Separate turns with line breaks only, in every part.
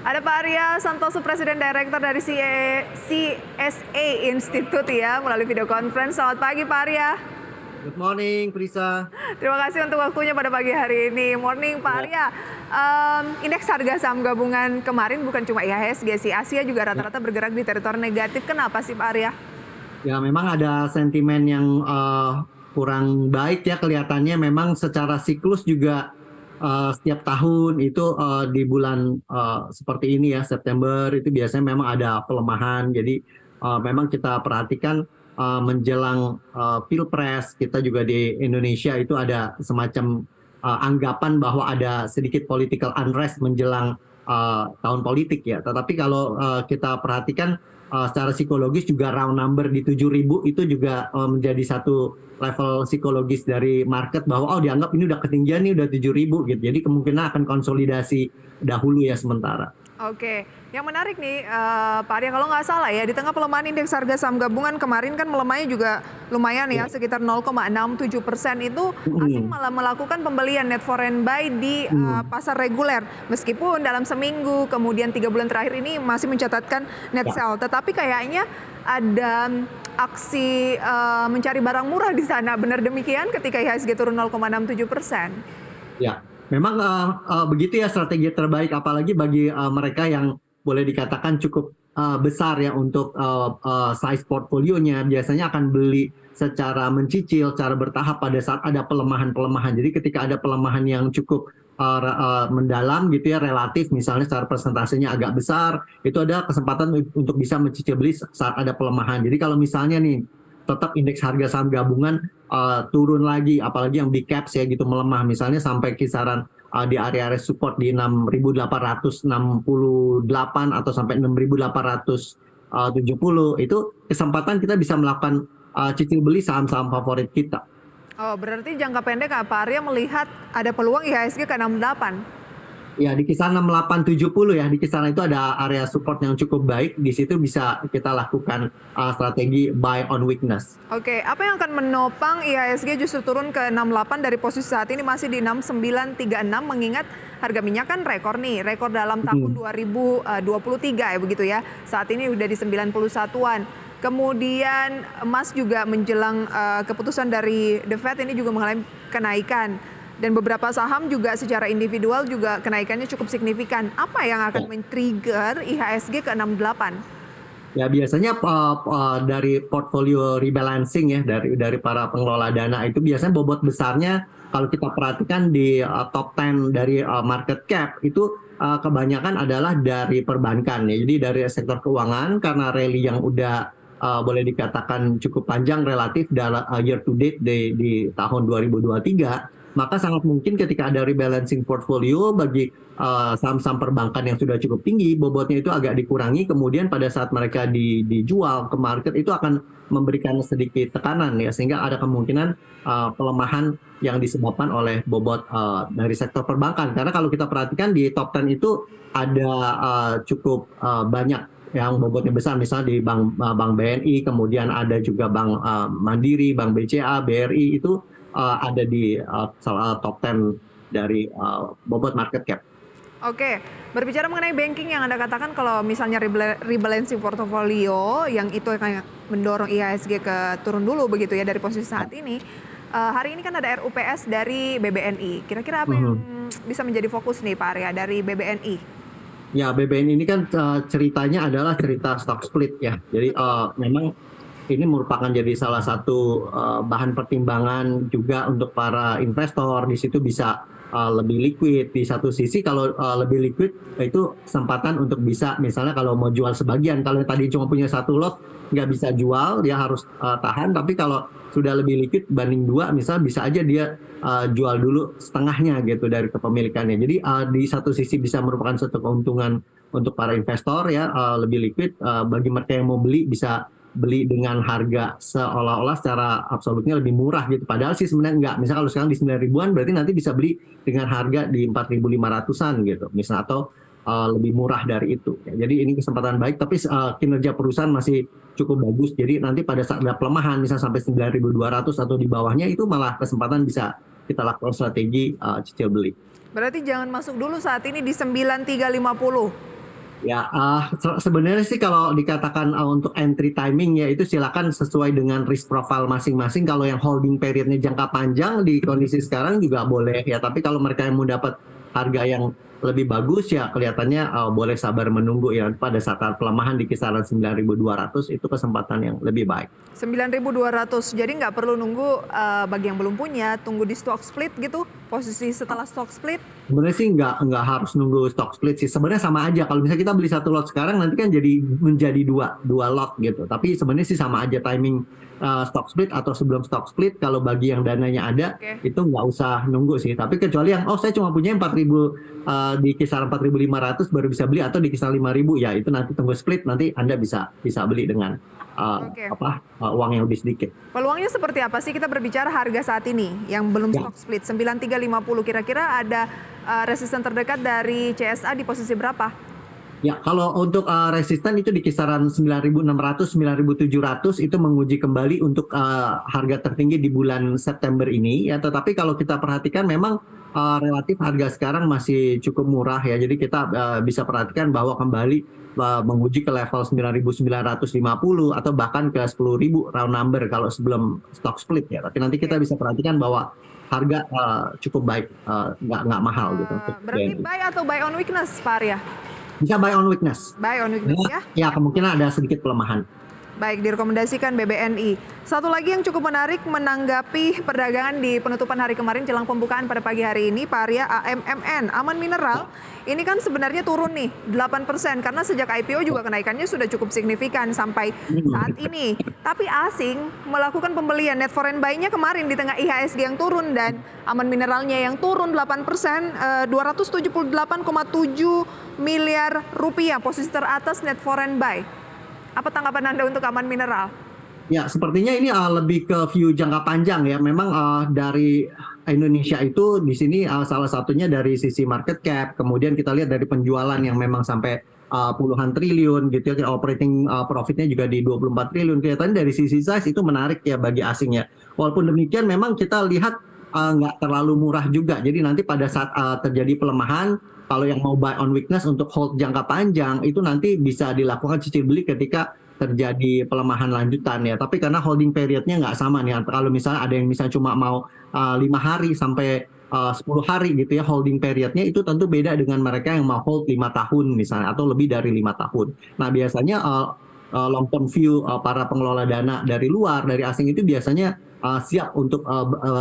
Ada Pak Arya Santoso, Presiden Direktur dari CSA Institute ya, melalui video conference. Selamat pagi Pak Arya.
Good morning, Prisa.
Terima kasih untuk waktunya pada pagi hari ini. Morning Pak
Ya,
Arya. Indeks harga saham gabungan kemarin bukan cuma IHSG sih, Asia juga
ya,
rata-rata bergerak di teritori negatif. Kenapa sih Pak Arya?
ya, memang ada sentimen yang kurang baik ya kelihatannya. Memang secara siklus juga setiap tahun itu di bulan seperti ini ya September itu biasanya memang ada pelemahan. Jadi memang kita perhatikan menjelang Pilpres kita juga di Indonesia itu ada semacam anggapan bahwa ada sedikit political unrest menjelang tahun politik ya. Tetapi kalau kita perhatikan secara psikologis juga round number di 7.000 itu juga menjadi satu level psikologis dari market bahwa dianggap ini udah ketinggian nih udah 7.000 gitu. Jadi kemungkinan akan konsolidasi dahulu ya sementara.
Oke, yang menarik nih Pak Arya, kalau nggak salah ya, di tengah pelemahan indeks harga saham gabungan kemarin kan melemahnya juga lumayan ya,
Ya.
sekitar 0,67%. Itu asing
Mm,
malah melakukan pembelian net foreign buy di
mm,
pasar reguler. Meskipun dalam seminggu, kemudian 3 bulan terakhir ini masih mencatatkan net
ya.
sell. Tetapi kayaknya ada aksi mencari barang murah di sana. Benar demikian ketika IHSG turun 0,67%?
Ya, memang begitu ya strategi terbaik apalagi bagi mereka yang boleh dikatakan cukup besar ya untuk size portfolionya biasanya akan beli secara mencicil, secara bertahap pada saat ada pelemahan-pelemahan. Jadi ketika ada pelemahan yang cukup mendalam gitu ya relatif misalnya secara persentasenya agak besar, itu ada kesempatan untuk bisa mencicil beli saat ada pelemahan. Jadi kalau misalnya nih tetap indeks harga saham gabungan turun lagi, apalagi yang big caps ya gitu melemah, misalnya sampai kisaran di area-area support di 6.868 atau sampai 6.870 itu kesempatan kita bisa melakukan cicil beli saham-saham favorit kita.
Oh, berarti jangka pendek Pak Arya melihat ada peluang IHSG ke 68.
Ya, di kisaran 6870 ya, di kisaran itu ada area support yang cukup baik, di situ bisa kita lakukan strategi buy on weakness.
Oke, apa yang akan menopang IHSG justru turun ke 68 dari posisi saat ini masih di 6936, mengingat harga minyak kan rekor nih, rekor dalam tahun
Hmm.
2023 ya begitu ya. Saat ini udah di 91-an. Kemudian emas juga menjelang keputusan dari The Fed ini juga mengalami kenaikan. Dan beberapa saham juga secara individual juga kenaikannya cukup signifikan. Apa yang akan men-trigger IHSG ke 68?
Ya biasanya dari portfolio rebalancing ya dari para pengelola dana itu biasanya bobot besarnya kalau kita perhatikan di top 10 dari market cap itu kebanyakan adalah dari perbankan ya. Jadi dari sektor keuangan karena rally yang udah boleh dikatakan cukup panjang relatif dalam year to date di tahun 2023, maka sangat mungkin ketika ada rebalancing portfolio bagi saham-saham perbankan yang sudah cukup tinggi, bobotnya itu agak dikurangi, kemudian pada saat mereka dijual ke market itu akan memberikan sedikit tekanan ya, sehingga ada kemungkinan pelemahan yang disebabkan oleh bobot dari sektor perbankan. Karena kalau kita perhatikan di top 10 itu ada cukup banyak yang bobotnya besar, misalnya di Bank BNI, kemudian ada juga Bank Mandiri, Bank BCA, BRI itu ada di salah top 10 dari bobot market cap.
Oke, berbicara mengenai banking yang Anda katakan kalau misalnya rebalancing portofolio yang itu akan mendorong IHSG ke turun dulu begitu ya dari posisi saat ini. Hari ini kan ada RUPS dari BBNI. Kira-kira apa yang
Mhm.
bisa menjadi fokus nih Pak Arya dari BBNI?
Ya, BBN ini kan ceritanya adalah cerita stock split ya. Jadi
Betul.
memang ini merupakan jadi salah satu bahan pertimbangan juga untuk para investor. Di situ bisa lebih liquid. Di satu sisi kalau lebih liquid itu kesempatan untuk bisa misalnya kalau mau jual sebagian. Kalau tadi cuma punya satu lot nggak bisa jual, dia harus tahan. Tapi kalau sudah lebih liquid banding dua, misalnya bisa aja dia jual dulu setengahnya gitu dari kepemilikannya. Jadi di satu sisi bisa merupakan suatu keuntungan untuk para investor ya, lebih liquid. Bagi mereka yang mau beli bisa beli dengan harga seolah-olah secara absolutnya lebih murah gitu. Padahal sih sebenarnya enggak. Misal kalau sekarang di 9 ribuan berarti nanti bisa beli dengan harga di 4.500-an gitu. Misal atau lebih murah dari itu. Ya, jadi ini kesempatan baik tapi kinerja perusahaan masih cukup bagus. Jadi nanti pada saat ada pelemahan misal sampai 9.200 atau di bawahnya itu malah kesempatan bisa kita lakukan strategi cicil beli.
Berarti jangan masuk dulu saat ini di 9350.
Ya, sebenarnya sih kalau dikatakan untuk entry timing ya itu silakan sesuai dengan risk profile masing-masing. Kalau yang holding periodnya jangka panjang di kondisi sekarang juga boleh ya. Tapi kalau mereka yang mau dapat harga yang lebih bagus ya kelihatannya boleh sabar menunggu ya pada saat pelemahan di kisaran 9.200 itu kesempatan yang lebih baik.
9.200, jadi nggak perlu nunggu bagi yang belum punya, tunggu di stock split gitu, posisi setelah stock split.
Sebenarnya sih nggak harus nunggu stock split sih. Sebenarnya sama aja. Kalau misalnya kita beli satu lot sekarang, nanti kan jadi menjadi dua lot gitu. Tapi sebenarnya sih sama aja timing stock split atau sebelum stock split. Kalau bagi yang dananya ada, itu nggak usah nunggu sih. Tapi kecuali yang, oh saya cuma punya 4.000 di kisaran 4.500 baru bisa beli atau di kisaran 5.000 ya itu nanti tunggu split nanti Anda bisa beli dengan uang yang lebih sedikit.
Peluangnya seperti apa sih kita berbicara harga saat ini yang belum stock split 9350 kira-kira ada resisten terdekat dari CSA di posisi berapa?
Ya, kalau untuk resisten itu di kisaran 9.600, 9.700 itu menguji kembali untuk harga tertinggi di bulan September ini. Ya, tetapi kalau kita perhatikan memang relatif harga sekarang masih cukup murah ya. Jadi kita bisa perhatikan bahwa kembali menguji ke level 9.950 atau bahkan ke 10.000 round number kalau sebelum stock split ya. Tapi nanti kita bisa perhatikan bahwa harga cukup baik, nggak mahal gitu.
Berarti buy atau buy on weakness, Pak Arya?
Bisa buy on weakness.
Buy on weakness ya?
Ya, kemungkinan ada sedikit pelemahan.
Baik, direkomendasikan BBNI. Satu lagi yang cukup menarik menanggapi perdagangan di penutupan hari kemarin jelang pembukaan pada pagi hari ini, Pak Arya, AMMN, Aman Mineral, ini kan sebenarnya turun nih 8% karena sejak IPO juga kenaikannya sudah cukup signifikan sampai saat ini. Tapi asing melakukan pembelian net foreign buy-nya kemarin di tengah IHSG yang turun dan Aman Mineralnya yang turun 8%, 278,7 miliar rupiah, posisi teratas net foreign buy. Apa tanggapan Anda untuk Aman Mineral?
Ya, sepertinya ini lebih ke view jangka panjang ya. Memang dari Indonesia itu di sini salah satunya dari sisi market cap, kemudian kita lihat dari penjualan yang memang sampai puluhan triliun gitu ya, operating profitnya juga di 24 triliun. Kelihatannya dari sisi size itu menarik ya bagi asing ya. Walaupun demikian memang kita lihat nggak terlalu murah juga. Jadi nanti pada saat terjadi pelemahan, kalau yang mau buy on weakness untuk hold jangka panjang itu nanti bisa dilakukan cicil beli ketika terjadi pelemahan lanjutan ya. Tapi karena holding periodnya nggak sama nih. Kalau misalnya ada yang misalnya cuma mau 5 hari sampai 10 hari gitu ya holding periodnya itu tentu beda dengan mereka yang mau hold 5 tahun misalnya atau lebih dari 5 tahun. Nah biasanya long term view para pengelola dana dari luar, dari asing itu biasanya siap untuk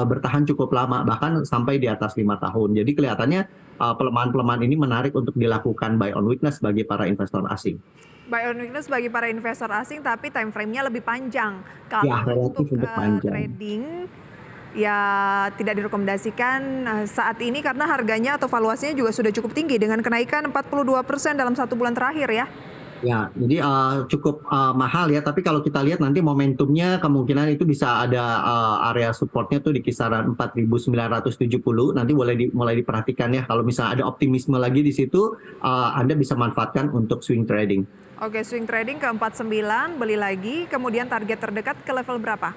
bertahan cukup lama bahkan sampai di atas 5 tahun. Jadi kelihatannya pelemahan-pelemahan ini menarik untuk dilakukan buy on weakness bagi para investor asing.
Buy on weakness bagi para investor asing tapi time frame-nya lebih panjang. Kalau
Ya, relatif
untuk
panjang.
trading ya tidak direkomendasikan saat ini karena harganya atau valuasinya juga sudah cukup tinggi dengan kenaikan 42% dalam 1 bulan terakhir ya.
Ya, jadi cukup mahal ya. Tapi kalau kita lihat nanti momentumnya kemungkinan itu bisa ada area supportnya tuh di kisaran 4.970. Nanti mulai diperhatikan ya. Kalau misalnya ada optimisme lagi di situ, Anda bisa manfaatkan untuk swing trading.
Oke, swing trading ke 49, beli lagi. Kemudian target terdekat ke level berapa?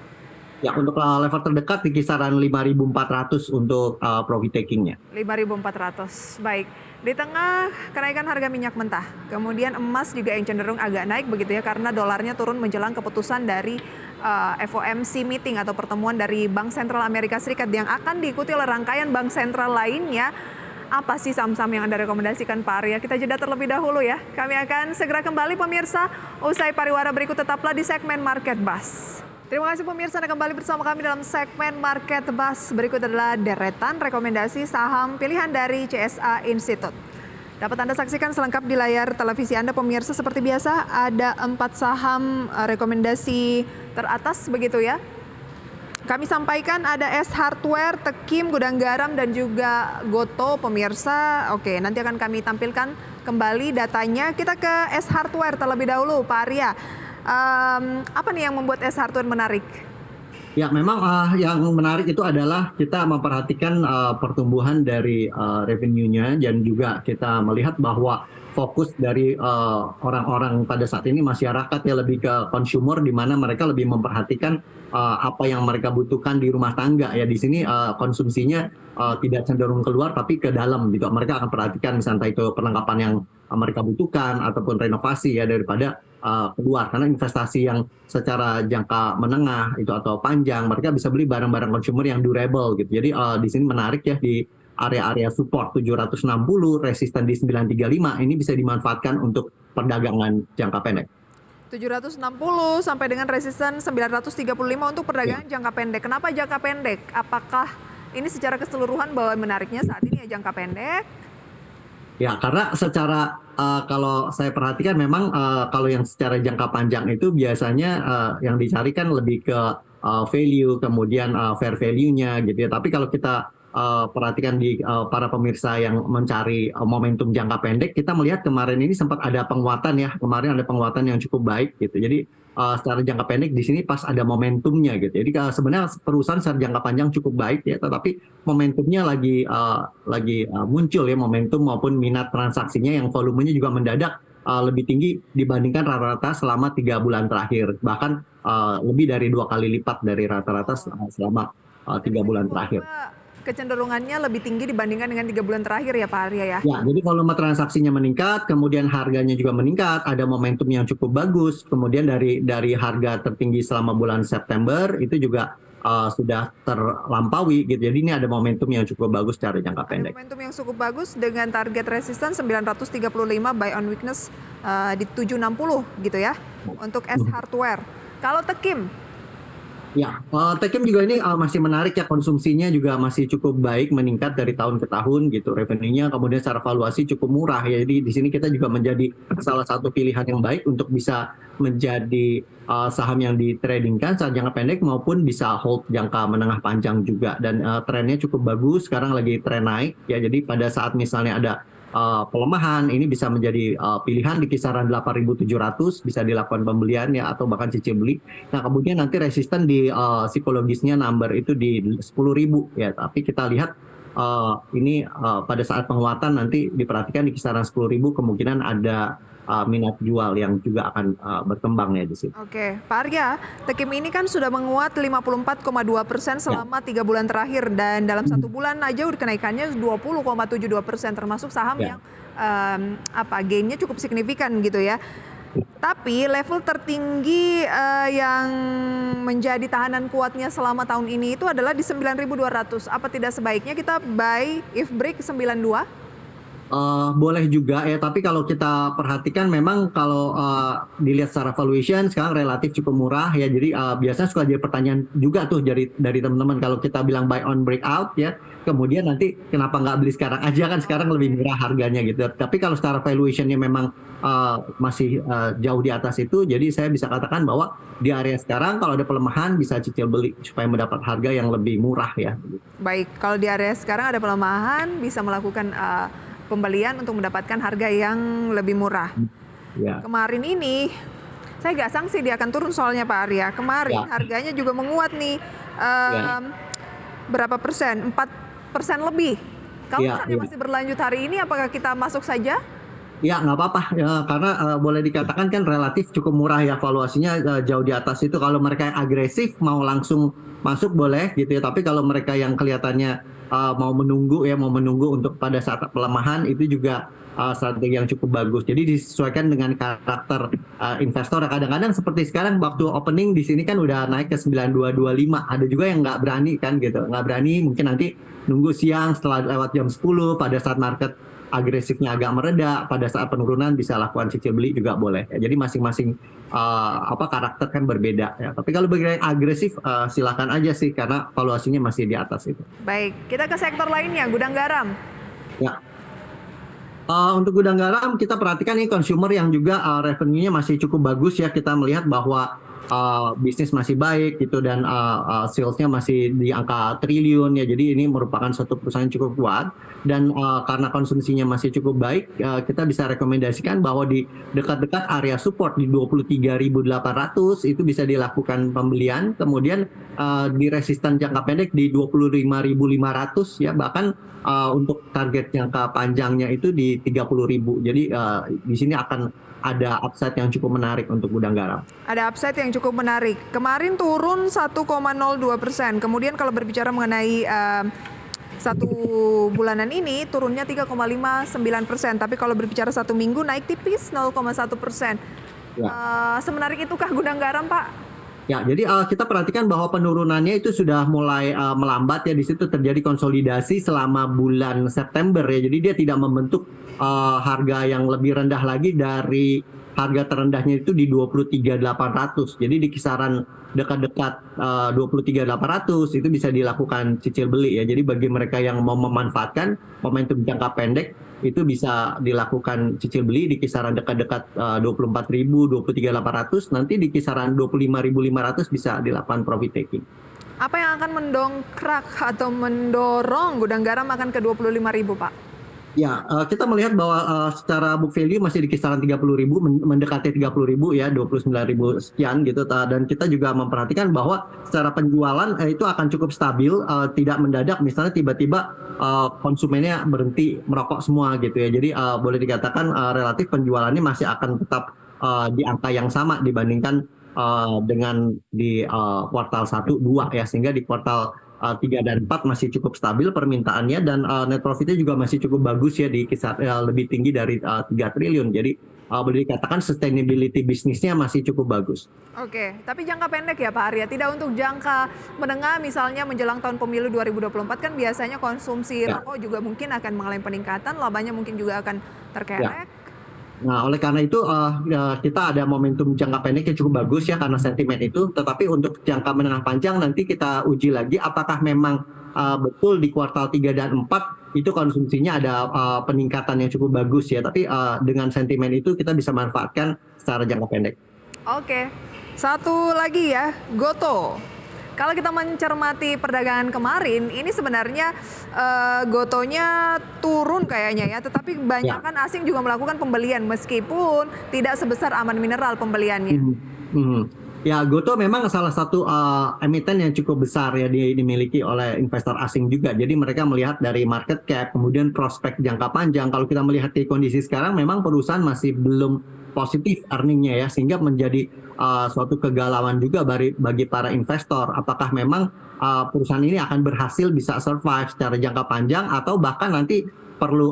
Ya, untuk level terdekat di kisaran 5.400 untuk profit takingnya.
5.400, baik. Di tengah kenaikan harga minyak mentah, kemudian emas juga yang cenderung agak naik begitu ya karena dolarnya turun menjelang keputusan dari FOMC meeting atau pertemuan dari Bank Sentral Amerika Serikat yang akan diikuti oleh rangkaian bank sentral lainnya. Apa sih saham-saham yang Anda rekomendasikan Pak Arya? Kita jeda terlebih dahulu ya. Kami akan segera kembali pemirsa usai pariwara berikut, tetaplah di segmen Market Buzz. Terima kasih pemirsa Anda kembali bersama kami dalam segmen Market Buzz. Berikut adalah deretan rekomendasi saham pilihan dari CSA Institute. Dapat Anda saksikan selengkap di layar televisi Anda pemirsa. Seperti biasa ada 4 saham rekomendasi teratas begitu ya. Kami sampaikan ada S Hardware, Tekim, Gudang Garam dan juga Goto pemirsa. Oke, nanti akan kami tampilkan kembali datanya. Kita ke S Hardware terlebih dahulu Pak Arya. Apa nih yang membuat S Hardware menarik?
Ya, memang yang menarik itu adalah kita memperhatikan pertumbuhan dari revenue-nya dan juga kita melihat bahwa fokus dari orang-orang pada saat ini masyarakat ya lebih ke consumer di mana mereka lebih memperhatikan apa yang mereka butuhkan di rumah tangga ya. Di sini konsumsinya tidak cenderung keluar tapi ke dalam gitu. Mereka akan perhatikan misalnya itu perlengkapan yang mereka butuhkan ataupun renovasi ya daripada keluar, karena investasi yang secara jangka menengah itu atau panjang mereka bisa beli barang-barang consumer yang durable gitu. Jadi di sini menarik ya di area-area support 760, resisten di 935 ini bisa dimanfaatkan untuk perdagangan jangka pendek.
760 sampai dengan resisten 935 untuk perdagangan jangka pendek. Kenapa jangka pendek? Apakah ini secara keseluruhan bahwa menariknya saat ini ya jangka pendek?
Ya, karena secara kalau saya perhatikan memang kalau yang secara jangka panjang itu biasanya yang dicari kan lebih ke value, kemudian fair value-nya gitu ya. Tapi kalau kita perhatikan di para pemirsa yang mencari momentum jangka pendek, kita melihat kemarin ini sempat ada penguatan ya. Kemarin ada penguatan yang cukup baik gitu. Jadi secara jangka pendek di sini pas ada momentumnya gitu. Jadi sebenarnya perusahaan secara jangka panjang cukup baik ya, tetapi momentumnya lagi muncul ya, momentum maupun minat transaksinya yang volumenya juga mendadak lebih tinggi dibandingkan rata-rata selama 3 bulan terakhir. Bahkan lebih dari 2 kali lipat dari rata-rata selama 3 bulan terakhir.
Kecenderungannya lebih tinggi dibandingkan dengan 3 bulan terakhir ya Pak Arya ya?
Ya, jadi volume transaksinya meningkat, kemudian harganya juga meningkat, ada momentum yang cukup bagus, kemudian dari harga tertinggi selama bulan September itu juga sudah terlampaui gitu. Jadi ini ada momentum yang cukup bagus secara jangka pendek.
Ada momentum yang cukup bagus dengan target resisten 935 buy on weakness di 760 gitu ya untuk S Hardware. Kalau Tekim?
Ya, Tekim juga ini masih menarik ya, konsumsinya juga masih cukup baik, meningkat dari tahun ke tahun gitu, revenue-nya, kemudian secara valuasi cukup murah ya. Jadi di sini kita juga menjadi salah satu pilihan yang baik untuk bisa menjadi saham yang ditradingkan saat jangka pendek maupun bisa hold jangka menengah panjang juga. Dan trennya cukup bagus, sekarang lagi tren naik ya. Jadi pada saat misalnya ada pelemahan ini bisa menjadi pilihan di kisaran 8.700 bisa dilakukan pembelian ya atau bahkan cicil beli. Nah kemudian nanti resisten di psikologisnya number itu di 10.000 ya, tapi kita lihat ini pada saat penguatan nanti diperhatikan di kisaran 10.000 kemungkinan ada minat jual yang juga akan berkembang ya di sini.
Oke, Pak Arya, Tekim ini kan sudah menguat 54,2% selama 3 bulan terakhir dan dalam 1 bulan aja udah kenaikannya 20,72%, termasuk saham yang gainnya cukup signifikan gitu ya. Tapi level tertinggi yang menjadi tahanan kuatnya selama tahun ini itu adalah di 9.200. Apa tidak sebaiknya kita buy if break 92?
Boleh juga ya, tapi kalau kita perhatikan memang kalau dilihat secara valuation sekarang relatif cukup murah ya, jadi biasanya suka jadi pertanyaan juga tuh dari teman-teman kalau kita bilang buy on breakout ya, kemudian nanti kenapa nggak beli sekarang aja, kan sekarang lebih murah harganya gitu. Tapi kalau secara valuationnya memang masih jauh di atas itu, jadi saya bisa katakan bahwa di area sekarang kalau ada pelemahan bisa cicil beli supaya mendapat harga yang lebih murah ya.
Baik, kalau di area sekarang ada pelemahan bisa melakukan pembelian untuk mendapatkan harga yang lebih murah.
Ya.
Kemarin ini saya nggak sangsi dia akan turun soalnya Pak Arya. Kemarin harganya juga menguat nih. Berapa persen? 4% lebih. Kalau misalnya masih berlanjut hari ini, apakah kita masuk saja?
Ya nggak apa-apa ya, karena boleh dikatakan kan relatif cukup murah ya, valuasinya jauh di atas itu. Kalau mereka yang agresif mau langsung masuk boleh gitu ya, tapi kalau mereka yang kelihatannya mau menunggu untuk pada saat pelemahan itu juga strategi yang cukup bagus. Jadi disesuaikan dengan karakter investor. Kadang-kadang seperti sekarang waktu opening di sini kan udah naik ke 9225. Ada juga yang nggak berani kan gitu, nggak berani, mungkin nanti nunggu siang setelah lewat jam 10 pada saat market agresifnya agak mereda, pada saat penurunan bisa lakukan cicil beli juga boleh ya. Jadi masing-masing karakter kan berbeda ya. Tapi kalau bagi yang agresif silakan aja sih, karena valuasinya masih di atas itu.
Baik, kita ke sektor lainnya, gudang garam.
Ya. Untuk gudang garam kita perhatikan ini consumer yang juga revenue-nya masih cukup bagus ya. Kita melihat bahwa bisnis masih baik gitu, dan sales-nya masih di angka triliun ya. Jadi ini merupakan suatu perusahaan yang cukup kuat, dan karena konsumsinya masih cukup baik, kita bisa rekomendasikan bahwa di dekat-dekat area support di 23.800 itu bisa dilakukan pembelian, kemudian di resisten jangka pendek di 25.500 ya, bahkan untuk target jangka panjangnya itu di 30.000. Jadi di sini akan ada upside yang cukup menarik untuk gudang garam.
Ada upside yang cukup menarik. Kemarin turun 1,02%. Kemudian kalau berbicara mengenai Satu bulanan ini turunnya 3,59%, tapi kalau berbicara satu minggu naik tipis 0,1%.
Ya.
Semenarik itukah gudang garam, Pak?
Ya, jadi kita perhatikan bahwa penurunannya itu sudah mulai melambat ya. Di situ terjadi konsolidasi selama bulan September ya. Jadi dia tidak membentuk harga yang lebih rendah lagi dari harga terendahnya itu di 23.800. Jadi di kisaran dekat-dekat 23.800 itu bisa dilakukan cicil beli ya. Jadi bagi mereka yang mau memanfaatkan momentum jangka pendek itu bisa dilakukan cicil beli di kisaran dekat-dekat 24.000, 23.800, nanti di kisaran 25.500 bisa dilakukan profit taking.
Apa yang akan mendongkrak atau mendorong gudang garam akan ke 25.000, Pak?
Ya, kita melihat bahwa secara book value masih di kisaran 30.000, mendekati 30.000 ya, 29.000 sekian gitu. Dan kita juga memperhatikan bahwa secara penjualan itu akan cukup stabil, tidak mendadak misalnya tiba-tiba konsumennya berhenti merokok semua gitu ya. Jadi boleh dikatakan relatif penjualannya masih akan tetap di angka yang sama dibandingkan dengan di kuartal 1, 2 ya, sehingga di kuartal 3 dan 4 masih cukup stabil permintaannya, dan net profitnya juga masih cukup bagus ya, di kisar lebih tinggi dari 3 triliun. Jadi boleh dikatakan sustainability bisnisnya masih cukup bagus.
Oke, tapi jangka pendek ya Pak Arya, tidak untuk jangka menengah misalnya menjelang tahun pemilu 2024 kan biasanya konsumsi rokok juga mungkin akan mengalami peningkatan, labanya mungkin juga akan terkerek.
Nah, oleh karena itu kita ada momentum jangka pendek yang cukup bagus ya karena sentimen itu. Tetapi untuk jangka menengah panjang nanti kita uji lagi apakah memang betul di kuartal 3 dan 4 itu konsumsinya ada peningkatan yang cukup bagus ya. Tapi dengan sentimen itu kita bisa manfaatkan secara jangka pendek.
Oke, satu lagi ya, Goto. Kalau kita mencermati perdagangan kemarin, ini sebenarnya Gotonya turun kayaknya ya, tetapi banyak kan asing juga melakukan pembelian meskipun tidak sebesar Aman Mineral pembeliannya.
Ya, Goto memang salah satu emiten yang cukup besar ya dimiliki oleh investor asing juga. Jadi mereka melihat dari market cap, kemudian prospek jangka panjang. Kalau kita melihat di kondisi sekarang, memang perusahaan masih belum positif earningnya ya, sehingga menjadi suatu kegalauan juga bagi para investor. Apakah memang perusahaan ini akan berhasil bisa survive secara jangka panjang atau bahkan nanti perlu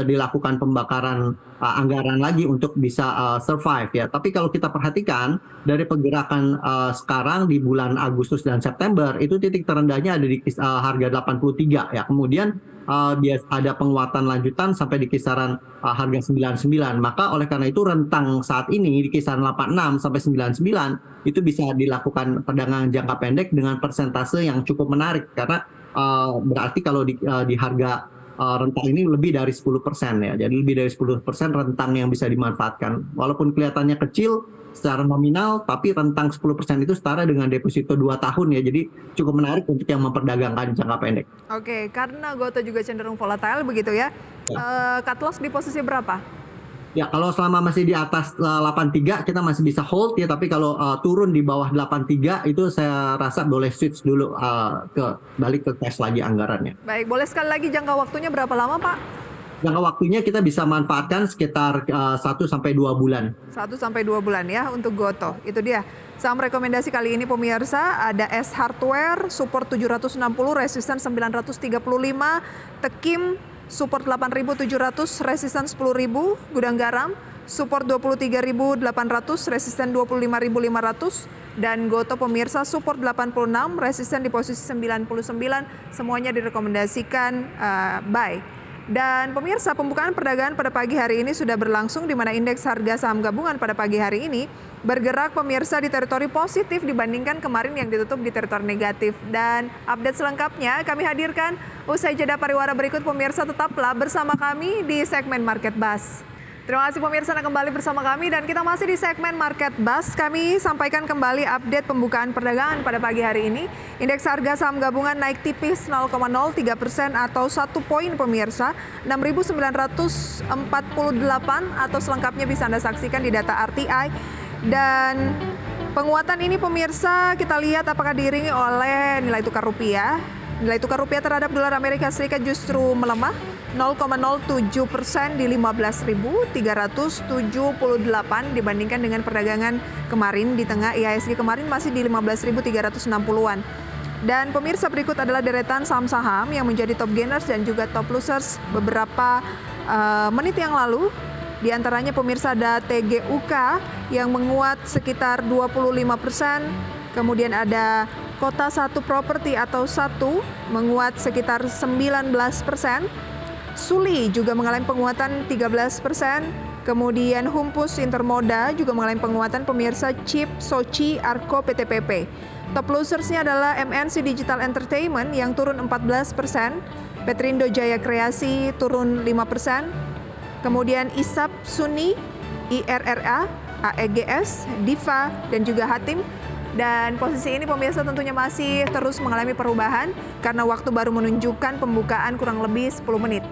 dilakukan pembakaran anggaran lagi untuk bisa survive ya. Tapi kalau kita perhatikan dari pergerakan sekarang di bulan Agustus dan September itu titik terendahnya ada di harga 83 ya. Kemudian ada penguatan lanjutan sampai di kisaran harga 99. Maka oleh karena itu rentang saat ini di kisaran 86 sampai 99 itu bisa dilakukan perdagangan jangka pendek dengan persentase yang cukup menarik karena berarti kalau di harga rentang ini lebih dari 10% ya. Jadi lebih dari 10% rentang yang bisa dimanfaatkan. Walaupun kelihatannya kecil secara nominal, tapi rentang 10% itu setara dengan deposito 2 tahun ya. Jadi cukup menarik untuk yang memperdagangkan jangka pendek.
Oke, karena Goto juga cenderung volatile begitu ya. Cut loss di posisi berapa?
Ya, kalau selama masih di atas 83 kita masih bisa hold ya, tapi kalau turun di bawah 83 itu saya rasa boleh switch dulu balik ke cash lagi anggarannya.
Baik, boleh sekali lagi jangka waktunya berapa lama, Pak?
Jangka waktunya kita bisa manfaatkan sekitar 1 sampai 2 bulan.
1 sampai 2 bulan ya untuk Goto. Itu dia. Saham rekomendasi kali ini pemirsa ada S Hardware, support 760, resisten 935, Tekim support 8.700, resisten 10.000, Gudang Garam, support 23.800, resisten 25.500, dan Goto pemirsa support 86, resisten di posisi 99, semuanya direkomendasikan buy. Dan pemirsa, pembukaan perdagangan pada pagi hari ini sudah berlangsung di mana indeks harga saham gabungan pada pagi hari ini bergerak pemirsa di teritori positif dibandingkan kemarin yang ditutup di teritori negatif. Dan update selengkapnya kami hadirkan usai jeda pariwara berikut. Pemirsa tetaplah bersama kami di segmen Market Buzz. Terima kasih pemirsa Anda kembali bersama kami dan kita masih di segmen Market Buzz. Kami sampaikan kembali update pembukaan perdagangan pada pagi hari ini. Indeks harga saham gabungan naik tipis 0,03% atau 1 poin pemirsa, 6.948 atau selengkapnya bisa Anda saksikan di data RTI. Dan penguatan ini pemirsa kita lihat apakah diiringi oleh nilai tukar rupiah. Nilai tukar rupiah terhadap dolar Amerika Serikat justru melemah 0,07% di 15.378 dibandingkan dengan perdagangan kemarin di tengah IHSG kemarin masih di 15.360-an. Dan pemirsa, berikut adalah deretan saham-saham yang menjadi top gainers dan juga top losers beberapa menit yang lalu. Di antaranya pemirsa ada TGUK yang menguat sekitar 25%. Kemudian ada Kota Satu Properti atau Satu menguat sekitar 19%. Suli juga mengalami penguatan 13%. Kemudian Humpus Intermoda juga mengalami penguatan pemirsa. Chip, Soci, Arko, PTPP. Top losersnya adalah MNC Digital Entertainment yang turun 14%. Petrindo Jaya Kreasi turun 5%. Kemudian ISAP Suni, IRRA, AEGS, Diva, dan juga Hatim. Dan posisi ini pemirsa tentunya masih terus mengalami perubahan karena waktu baru menunjukkan pembukaan kurang lebih 10 menit.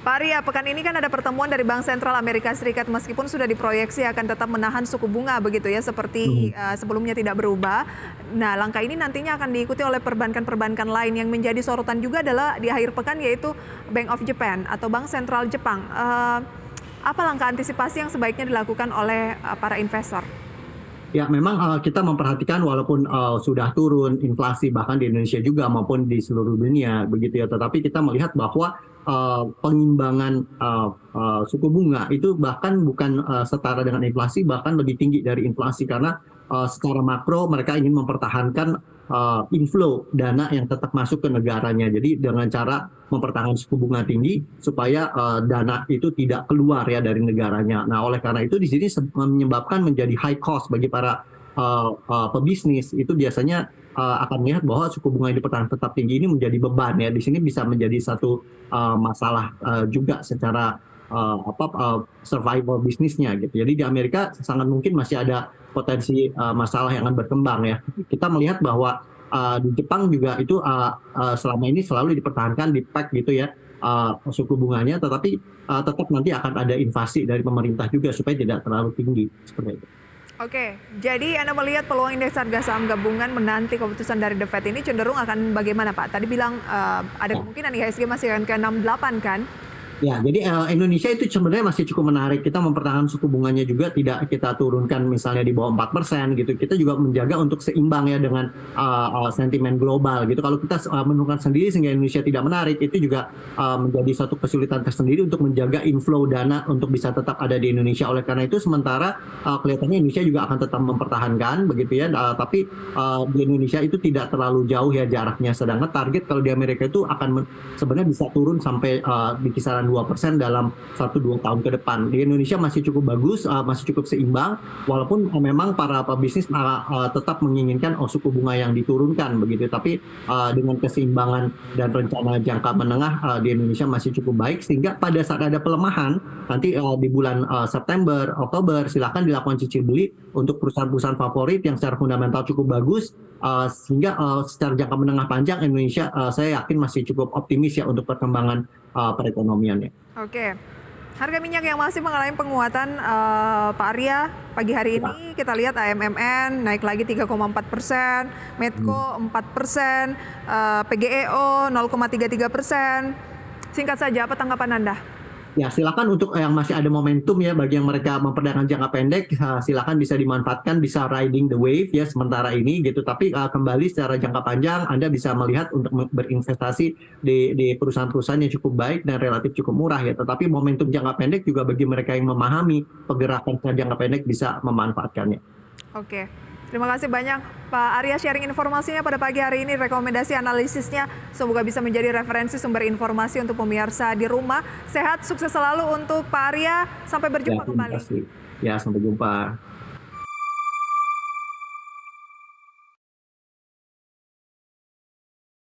Pak Arya, pekan ini kan ada pertemuan dari Bank Sentral Amerika Serikat meskipun sudah diproyeksi akan tetap menahan suku bunga begitu ya seperti sebelumnya tidak berubah. Nah, langkah ini nantinya akan diikuti oleh perbankan-perbankan lain yang menjadi sorotan juga adalah di akhir pekan yaitu Bank of Japan atau Bank Sentral Jepang. Apa langkah antisipasi yang sebaiknya dilakukan oleh para investor?
Ya, memang kita memperhatikan walaupun sudah turun inflasi bahkan di Indonesia juga maupun di seluruh dunia begitu ya, tetapi kita melihat bahwa pengimbangan suku bunga itu bahkan bukan setara dengan inflasi, bahkan lebih tinggi dari inflasi karena secara makro mereka ingin mempertahankan inflow dana yang tetap masuk ke negaranya. Jadi dengan cara mempertahankan suku bunga tinggi supaya dana itu tidak keluar ya dari negaranya. Nah, oleh karena itu di sini menyebabkan menjadi high cost bagi para pebisnis. Itu biasanya akan melihat bahwa suku bunga yang dipertahankan tetap tinggi ini menjadi beban ya. Di sini bisa menjadi satu masalah juga secara survival bisnisnya gitu. Jadi di Amerika sangat mungkin masih ada potensi masalah yang akan berkembang ya. Kita melihat bahwa di Jepang juga itu selama ini selalu dipertahankan di peg gitu ya suku bunganya, tetapi tetap nanti akan ada invasi dari pemerintah juga supaya tidak terlalu tinggi seperti itu.
Oke, jadi Anda melihat peluang indeks harga saham gabungan menanti keputusan dari The Fed ini cenderung akan bagaimana Pak? Tadi bilang ada kemungkinan IHSG masih akan ke 68 kan?
Ya, jadi Indonesia itu sebenarnya masih cukup menarik. Kita mempertahankan suku bunganya juga tidak kita turunkan misalnya di bawah 4% gitu. Kita juga menjaga untuk seimbang ya dengan sentimen global gitu. Kalau kita menurunkan sendiri sehingga Indonesia tidak menarik, itu juga menjadi satu kesulitan tersendiri untuk menjaga inflow dana untuk bisa tetap ada di Indonesia. Oleh karena itu sementara kelihatannya Indonesia juga akan tetap mempertahankan begitu ya. Tapi di Indonesia itu tidak terlalu jauh ya jaraknya. Sedangkan target kalau di Amerika itu akan sebenarnya bisa turun sampai di kisaran 2% dalam 1-2 tahun ke depan. Di Indonesia masih cukup bagus, masih cukup seimbang, walaupun memang para pebisnis tetap menginginkan suku bunga yang diturunkan begitu. Tapi dengan keseimbangan dan rencana jangka menengah di Indonesia masih cukup baik, sehingga pada saat ada pelemahan nanti di bulan September, Oktober silakan dilakukan cicil beli untuk perusahaan-perusahaan favorit yang secara fundamental cukup bagus, sehingga secara jangka menengah panjang Indonesia saya yakin masih cukup optimis ya untuk perkembangan perekonomiannya.
Oke, harga minyak yang masih mengalami penguatan Pak Arya pagi hari ini kita lihat AMMN naik lagi 3,4%, Medco 4%, PGEO 0,33%. Singkat saja, apa tanggapan Anda?
Ya, silakan untuk yang masih ada momentum ya bagi yang mereka memperdagangkan jangka pendek, silakan bisa dimanfaatkan, bisa riding the wave ya sementara ini gitu. Tapi kembali secara jangka panjang Anda bisa melihat untuk berinvestasi di perusahaan-perusahaan yang cukup baik dan relatif cukup murah ya. Tetapi momentum jangka pendek juga bagi mereka yang memahami pergerakan jangka pendek bisa memanfaatkannya.
Oke. Terima kasih banyak Pak Arya sharing informasinya pada pagi hari ini, rekomendasi analisisnya. Semoga bisa menjadi referensi sumber informasi untuk pemirsa di rumah. Sehat, sukses selalu untuk Pak Arya. Sampai berjumpa kembali.
Ya, sampai jumpa.